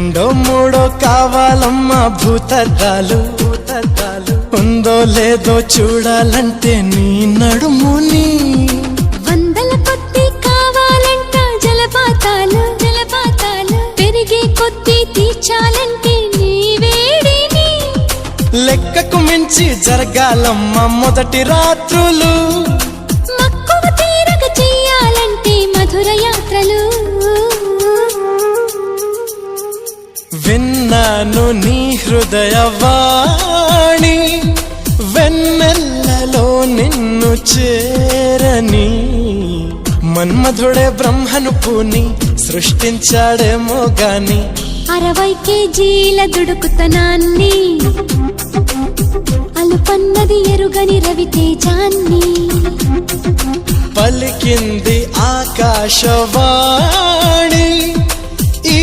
రెండో మూడో కావాలమ్మా భూతద్దాలు ఉందో లేదో చూడాలంటే నీ నడుముని వందల కొద్ది కావాలంట జలపాతాలు పెరిగే కొద్ది తీర్చాలంటే నీ వేడిని లెక్కకు మించి జరగాలమ్మా మొదటి రాత్రులు మక్కువ తీరక చెయ్యాలంటే మధుర యాత్రలు విన్నాను నీ హృదయవాణి వెన్నెల్లలో నిన్ను చేరని మన్మధుడే బ్రహ్మను పూని సృష్టించాడేమో గాని 60 కేజీల దుడుకుతనాన్ని అలుపన్నది ఎరుగని రవితేజాన్ని పలికింది ఆకాశవాణి ఈ